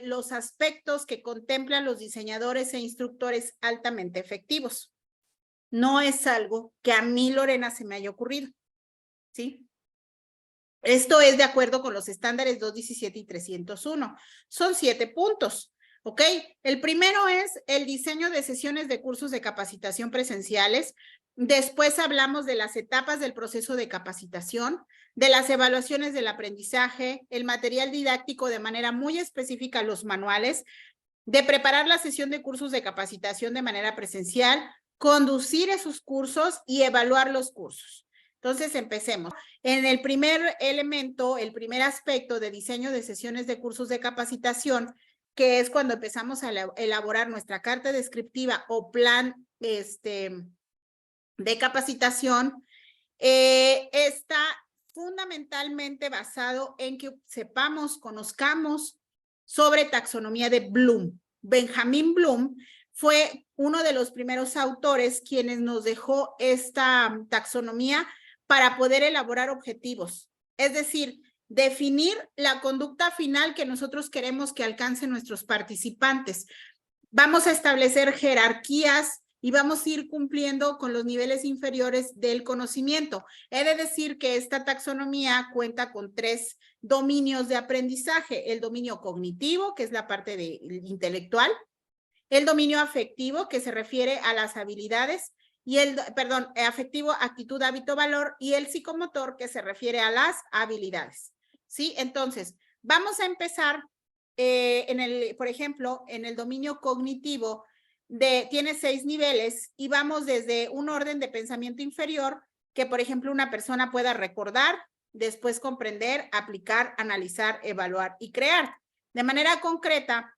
los aspectos que contemplan los diseñadores e instructores altamente efectivos. No es algo que a mí, Lorena, se me haya ocurrido, ¿sí? Esto es de acuerdo con los estándares 217 y 301. Son 7 puntos, ¿ok? El primero es el diseño de sesiones de cursos de capacitación presenciales. Después hablamos de las etapas del proceso de capacitación, de las evaluaciones del aprendizaje, el material didáctico de manera muy específica, los manuales, de preparar la sesión de cursos de capacitación de manera presencial, conducir esos cursos y evaluar los cursos. Entonces, empecemos. En el primer elemento, el primer aspecto de diseño de sesiones de cursos de capacitación, que es cuando empezamos a elaborar nuestra carta descriptiva o plan de capacitación, está fundamentalmente basado en que sepamos, conozcamos sobre taxonomía de Bloom. Benjamin Bloom fue uno de los primeros autores quienes nos dejó esta taxonomía para poder elaborar objetivos, es decir, definir la conducta final que nosotros queremos que alcancen nuestros participantes. Vamos a establecer jerarquías y vamos a ir cumpliendo con los niveles inferiores del conocimiento. He de decir que esta taxonomía cuenta con 3 dominios de aprendizaje: el dominio cognitivo, que es la parte intelectual, el dominio afectivo, que se refiere a las habilidades, y afectivo, actitud, hábito, valor, y el psicomotor, que se refiere a las habilidades, ¿sí? Entonces, vamos a empezar por ejemplo, en el dominio cognitivo, tiene 6 niveles y vamos desde un orden de pensamiento inferior, que por ejemplo una persona pueda recordar, después comprender, aplicar, analizar, evaluar y crear. De manera concreta,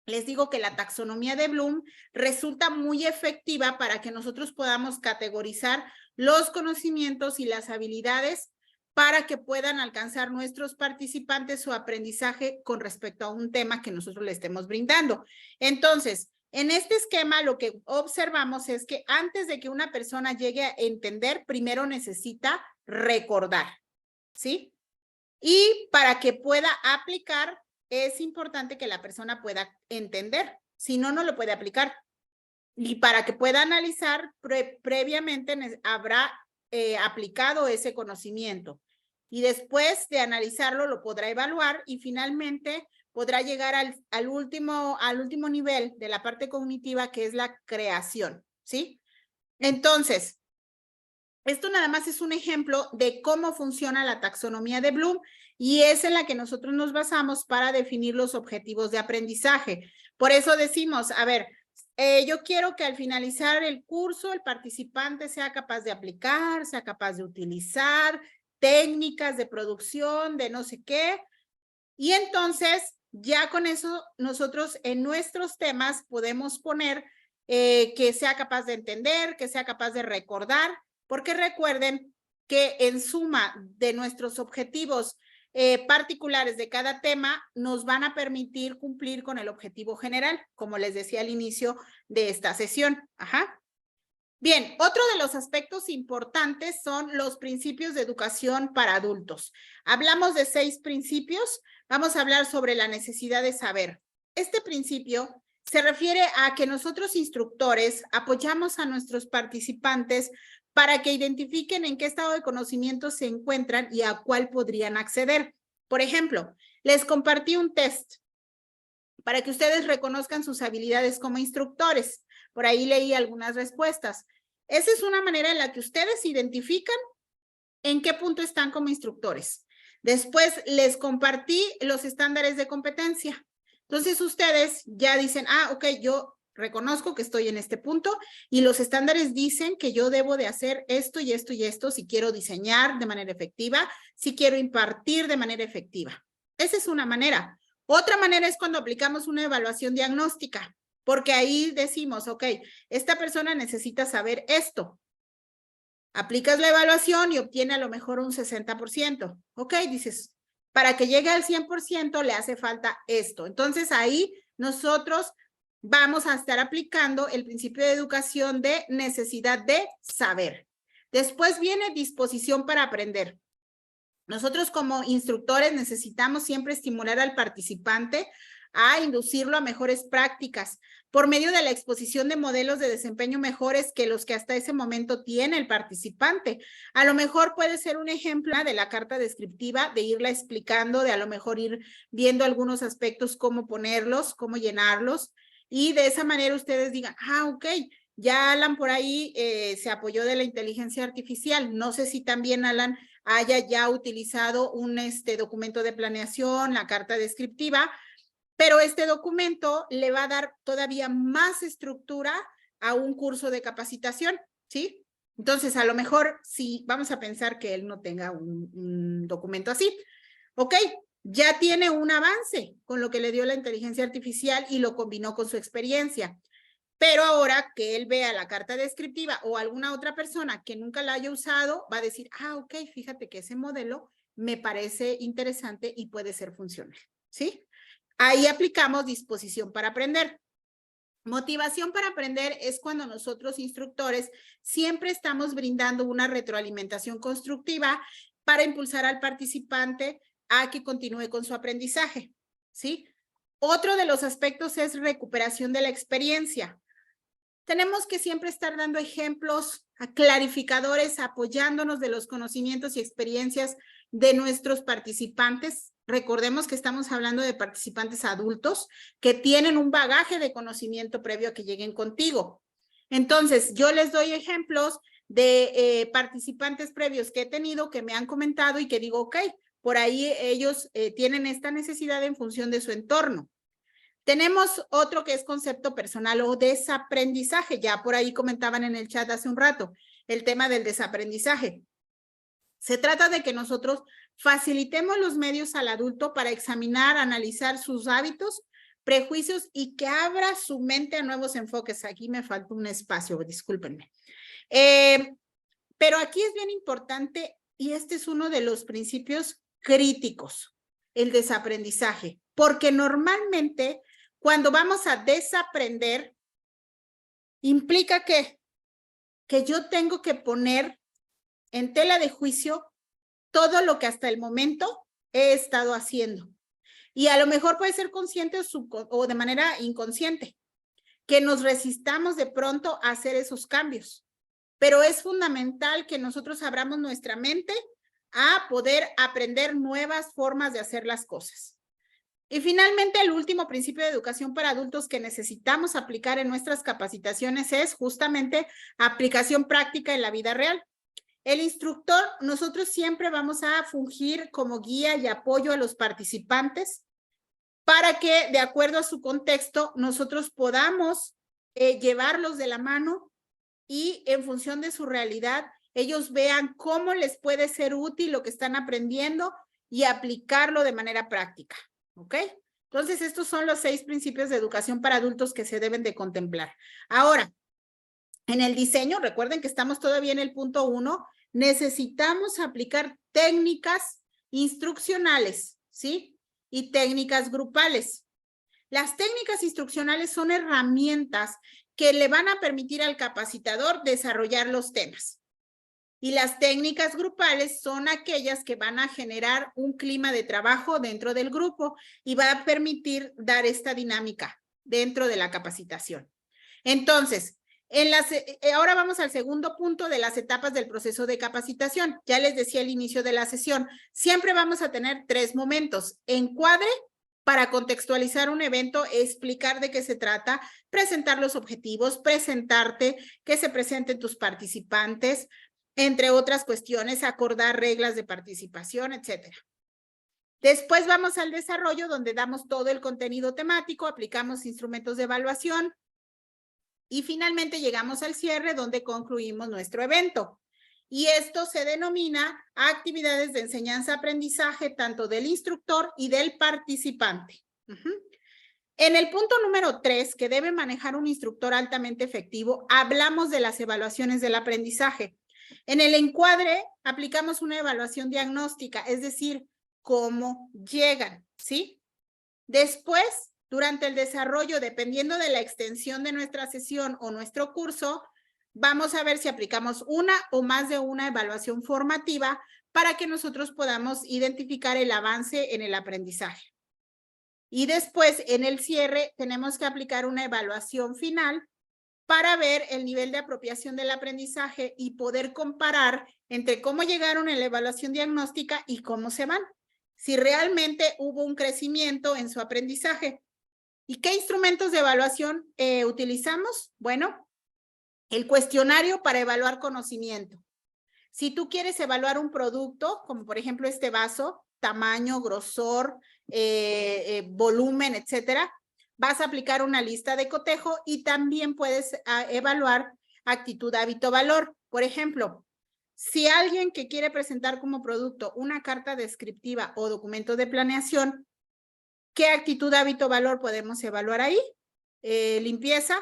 les digo que la taxonomía de Bloom resulta muy efectiva para que nosotros podamos categorizar los conocimientos y las habilidades para que puedan alcanzar nuestros participantes su aprendizaje con respecto a un tema que nosotros le estemos brindando. Entonces, en este esquema lo que observamos es que antes de que una persona llegue a entender, primero necesita recordar, ¿sí? Y para que pueda aplicar, es importante que la persona pueda entender, si no, no lo puede aplicar. Y para que pueda analizar, previamente habrá aplicado ese conocimiento. Y después de analizarlo, lo podrá evaluar y finalmente podrá llegar al último nivel de la parte cognitiva, que es la creación, ¿sí? Entonces, esto nada más es un ejemplo de cómo funciona la taxonomía de Bloom y es en la que nosotros nos basamos para definir los objetivos de aprendizaje. Por eso decimos, a ver, yo quiero que al finalizar el curso el participante sea capaz de aplicar, sea capaz de utilizar técnicas de producción, de no sé qué. Y entonces, ya con eso, nosotros en nuestros temas podemos poner que sea capaz de entender, que sea capaz de recordar, porque recuerden que en suma de nuestros objetivos particulares de cada tema nos van a permitir cumplir con el objetivo general, como les decía al inicio de esta sesión. Ajá. Bien, otro de los aspectos importantes son los principios de educación para adultos. Hablamos de 6 principios. Vamos a hablar sobre la necesidad de saber. Este principio se refiere a que nosotros instructores apoyamos a nuestros participantes para que identifiquen en qué estado de conocimiento se encuentran y a cuál podrían acceder. Por ejemplo, les compartí un test para que ustedes reconozcan sus habilidades como instructores. Por ahí leí algunas respuestas. Esa es una manera en la que ustedes identifican en qué punto están como instructores. Después les compartí los estándares de competencia. Entonces ustedes ya dicen, ok, yo reconozco que estoy en este punto y los estándares dicen que yo debo de hacer esto y esto y esto si quiero diseñar de manera efectiva, si quiero impartir de manera efectiva. Esa es una manera. Otra manera es cuando aplicamos una evaluación diagnóstica, porque ahí decimos, ok, esta persona necesita saber esto. Aplicas la evaluación y obtiene a lo mejor un 60%. Ok, dices, para que llegue al 100% le hace falta esto. Entonces ahí nosotros vamos a estar aplicando el principio de educación de necesidad de saber. Después viene disposición para aprender. Nosotros como instructores necesitamos siempre estimular al participante a inducirlo a mejores prácticas por medio de la exposición de modelos de desempeño mejores que los que hasta ese momento tiene el participante. A lo mejor puede ser un ejemplo de la carta descriptiva, de irla explicando, de a lo mejor ir viendo algunos aspectos, cómo ponerlos, cómo llenarlos, y de esa manera ustedes digan, ok, ya Alan por ahí se apoyó de la inteligencia artificial. No sé si también Alan haya ya utilizado un documento de planeación, la carta descriptiva, pero este documento le va a dar todavía más estructura a un curso de capacitación, ¿sí? Entonces, a lo mejor sí, vamos a pensar que él no tenga un documento así. Ok, ya tiene un avance con lo que le dio la inteligencia artificial y lo combinó con su experiencia. Pero ahora que él vea la carta descriptiva o alguna otra persona que nunca la haya usado, va a decir, ok, fíjate que ese modelo me parece interesante y puede ser funcional, ¿sí? Ahí aplicamos disposición para aprender. Motivación para aprender es cuando nosotros, instructores, siempre estamos brindando una retroalimentación constructiva para impulsar al participante a que continúe con su aprendizaje, ¿sí? Otro de los aspectos es recuperación de la experiencia. Tenemos que siempre estar dando ejemplos clarificadores, apoyándonos de los conocimientos y experiencias de nuestros participantes. Recordemos que estamos hablando de participantes adultos que tienen un bagaje de conocimiento previo a que lleguen contigo. Entonces, yo les doy ejemplos de participantes previos que he tenido, que me han comentado y que digo, ok, por ahí ellos tienen esta necesidad en función de su entorno. Tenemos otro que es concepto personal o desaprendizaje. Ya por ahí comentaban en el chat hace un rato el tema del desaprendizaje. Se trata de que nosotros facilitemos los medios al adulto para examinar, analizar sus hábitos, prejuicios y que abra su mente a nuevos enfoques. Aquí me falta un espacio, discúlpenme. Pero aquí es bien importante y este es uno de los principios críticos, el desaprendizaje, porque normalmente cuando vamos a desaprender, implica que yo tengo que poner en tela de juicio todo lo que hasta el momento he estado haciendo. Y a lo mejor puede ser consciente o de manera inconsciente, que nos resistamos de pronto a hacer esos cambios. Pero es fundamental que nosotros abramos nuestra mente a poder aprender nuevas formas de hacer las cosas. Y finalmente, el último principio de educación para adultos que necesitamos aplicar en nuestras capacitaciones es justamente aplicación práctica en la vida real. El instructor, nosotros siempre vamos a fungir como guía y apoyo a los participantes para que, de acuerdo a su contexto, nosotros podamos llevarlos de la mano y en función de su realidad, ellos vean cómo les puede ser útil lo que están aprendiendo y aplicarlo de manera práctica. ¿Ok? Entonces, estos son los 6 principios de educación para adultos que se deben de contemplar. Ahora, en el diseño, recuerden que estamos todavía en el punto 1, necesitamos aplicar técnicas instruccionales, ¿sí? Y técnicas grupales. Las técnicas instruccionales son herramientas que le van a permitir al capacitador desarrollar los temas. Y las técnicas grupales son aquellas que van a generar un clima de trabajo dentro del grupo y va a permitir dar esta dinámica dentro de la capacitación. Entonces, ahora vamos al segundo punto de las etapas del proceso de capacitación. Ya les decía al inicio de la sesión, siempre vamos a tener 3 momentos. Encuadre, para contextualizar un evento, explicar de qué se trata, presentar los objetivos, presentarte, que se presenten tus participantes, entre otras cuestiones, acordar reglas de participación, etcétera. Después vamos al desarrollo, donde damos todo el contenido temático, aplicamos instrumentos de evaluación y finalmente llegamos al cierre, donde concluimos nuestro evento. Y esto se denomina actividades de enseñanza-aprendizaje, tanto del instructor y del participante. En el punto número 3, que debe manejar un instructor altamente efectivo, hablamos de las evaluaciones del aprendizaje. En el encuadre aplicamos una evaluación diagnóstica, es decir, cómo llegan, ¿sí? Después, durante el desarrollo, dependiendo de la extensión de nuestra sesión o nuestro curso, vamos a ver si aplicamos una o más de una evaluación formativa para que nosotros podamos identificar el avance en el aprendizaje. Y después, en el cierre, tenemos que aplicar una evaluación final para ver el nivel de apropiación del aprendizaje y poder comparar entre cómo llegaron en la evaluación diagnóstica y cómo se van. Si realmente hubo un crecimiento en su aprendizaje. ¿Y qué instrumentos de evaluación utilizamos? Bueno, el cuestionario para evaluar conocimiento. Si tú quieres evaluar un producto, como por ejemplo este vaso, tamaño, grosor, volumen, etcétera, vas a aplicar una lista de cotejo y también puedes evaluar actitud, hábito, valor. Por ejemplo, si alguien que quiere presentar como producto una carta descriptiva o documento de planeación, ¿qué actitud, hábito, valor podemos evaluar ahí? Limpieza,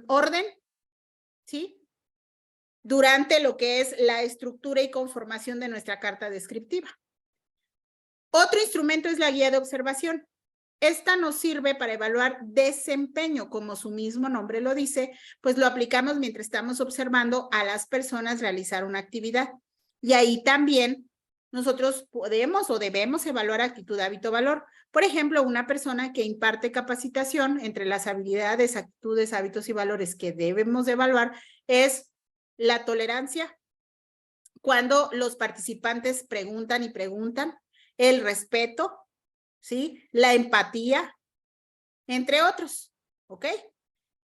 orden, ¿sí? Durante lo que es la estructura y conformación de nuestra carta descriptiva. Otro instrumento es la guía de observación. Esta nos sirve para evaluar desempeño, como su mismo nombre lo dice, pues lo aplicamos mientras estamos observando a las personas realizar una actividad. Y ahí también nosotros podemos o debemos evaluar actitud, hábito, valor. Por ejemplo, una persona que imparte capacitación, entre las habilidades, actitudes, hábitos y valores que debemos de evaluar es la tolerancia, cuando los participantes preguntan y preguntan, el respeto, ¿sí? La empatía, entre otros, ¿ok?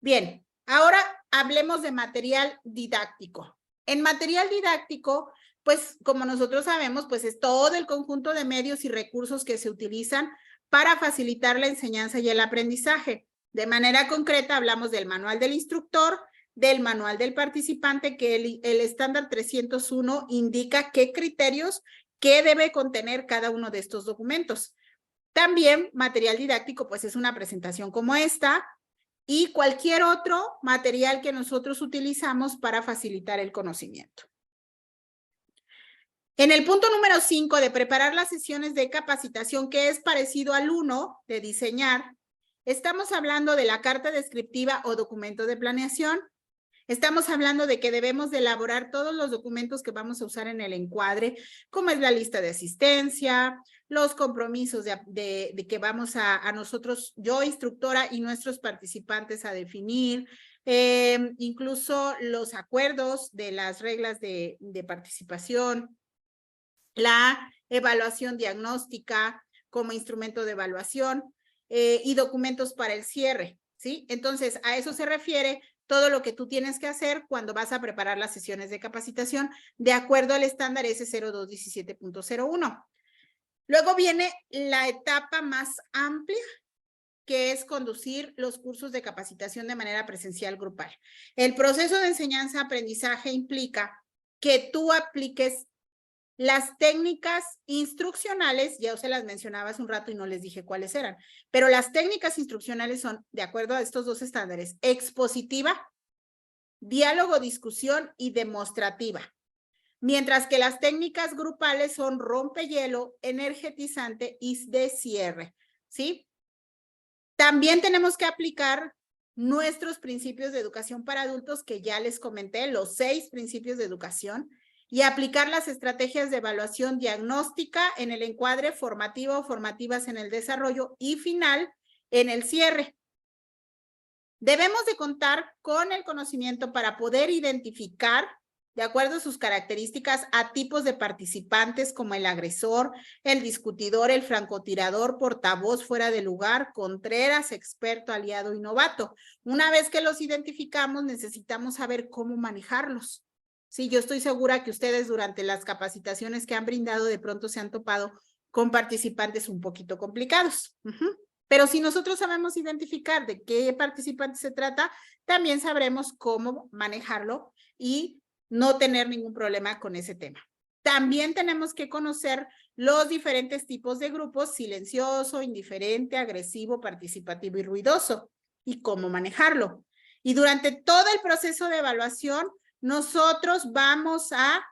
Bien, ahora hablemos de material didáctico. En material didáctico, pues como nosotros sabemos, pues es todo el conjunto de medios y recursos que se utilizan para facilitar la enseñanza y el aprendizaje. De manera concreta, hablamos del manual del instructor, del manual del participante, que el estándar 301 indica qué criterios, qué debe contener cada uno de estos documentos. También material didáctico, pues es una presentación como esta y cualquier otro material que nosotros utilizamos para facilitar el conocimiento. En el punto número 5 de preparar las sesiones de capacitación, que es parecido al 1 de diseñar, estamos hablando de la carta descriptiva o documento de planeación. Estamos hablando de que debemos de elaborar todos los documentos que vamos a usar en el encuadre, como es la lista de asistencia, los compromisos de que vamos a nosotros, yo instructora y nuestros participantes a definir, incluso los acuerdos de las reglas de participación, la evaluación diagnóstica como instrumento de evaluación y documentos para el cierre, ¿sí? Entonces, a eso se refiere todo lo que tú tienes que hacer cuando vas a preparar las sesiones de capacitación de acuerdo al estándar S0217.01. Luego viene la etapa más amplia, que es conducir los cursos de capacitación de manera presencial grupal. El proceso de enseñanza-aprendizaje implica que tú apliques las técnicas instruccionales, ya se las mencionaba hace un rato y no les dije cuáles eran, pero las técnicas instruccionales son, de acuerdo a estos dos estándares, expositiva, diálogo, discusión y demostrativa. Mientras que las técnicas grupales son rompehielo, energetizante y de cierre, ¿sí? También tenemos que aplicar nuestros principios de educación para adultos, que ya les comenté, los 6 principios de educación, y aplicar las estrategias de evaluación diagnóstica en el encuadre, formativo o formativas en el desarrollo y final en el cierre. Debemos de contar con el conocimiento para poder identificar, de acuerdo a sus características, a tipos de participantes como el agresor, el discutidor, el francotirador, portavoz fuera de lugar, contreras, experto, aliado y novato. Una vez que los identificamos, necesitamos saber cómo manejarlos. Sí, yo estoy segura que ustedes durante las capacitaciones que han brindado de pronto se han topado con participantes un poquito complicados. Pero si nosotros sabemos identificar de qué participante se trata, también sabremos cómo manejarlo y no tener ningún problema con ese tema. También tenemos que conocer los diferentes tipos de grupos: silencioso, indiferente, agresivo, participativo y ruidoso, y cómo manejarlo. Y durante todo el proceso de evaluación, nosotros vamos a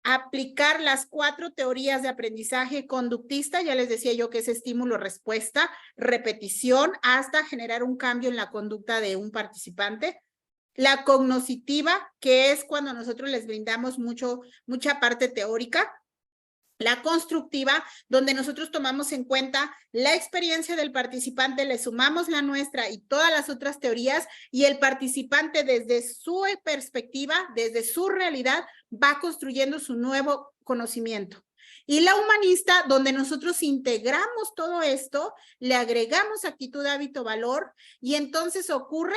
aplicar las 4 teorías de aprendizaje conductista. Ya les decía yo que es estímulo, respuesta, repetición, hasta generar un cambio en la conducta de un participante. La cognoscitiva, que es cuando nosotros les brindamos mucha parte teórica. La constructiva, donde nosotros tomamos en cuenta la experiencia del participante, le sumamos la nuestra y todas las otras teorías, y el participante desde su perspectiva, desde su realidad, va construyendo su nuevo conocimiento. Y la humanista, donde nosotros integramos todo esto, le agregamos actitud, hábito, valor, y entonces ocurre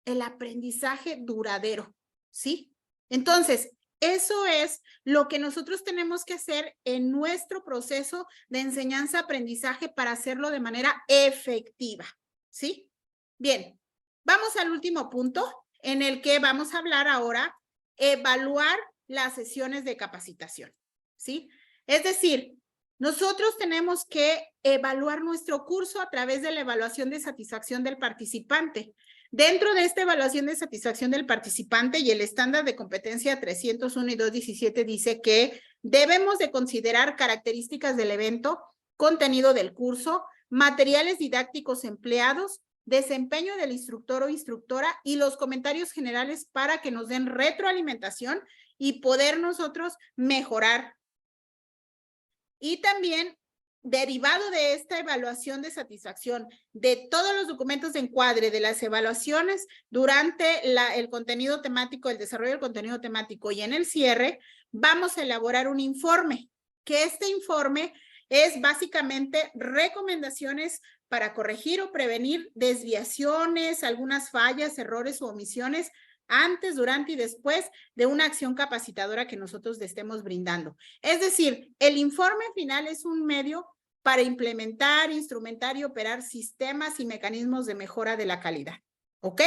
el aprendizaje duradero, ¿sí? Entonces, eso es lo que nosotros tenemos que hacer en nuestro proceso de enseñanza-aprendizaje para hacerlo de manera efectiva, ¿sí? Bien, vamos al último punto en el que vamos a hablar ahora, evaluar las sesiones de capacitación, ¿sí? Es decir, nosotros tenemos que evaluar nuestro curso a través de la evaluación de satisfacción del participante. Dentro de esta evaluación de satisfacción del participante y el estándar de competencia 301 y 217 dice que debemos de considerar características del evento, contenido del curso, materiales didácticos empleados, desempeño del instructor o instructora y los comentarios generales para que nos den retroalimentación y poder nosotros mejorar. Y también, derivado de esta evaluación de satisfacción, de todos los documentos de encuadre, de las evaluaciones durante el contenido temático, el desarrollo del contenido temático y en el cierre, vamos a elaborar un informe, que este informe es básicamente recomendaciones para corregir o prevenir desviaciones, algunas fallas, errores u omisiones antes, durante y después de una acción capacitadora que nosotros le estemos brindando. Es decir, el informe final es un medio para implementar, instrumentar y operar sistemas y mecanismos de mejora de la calidad. ¿Ok?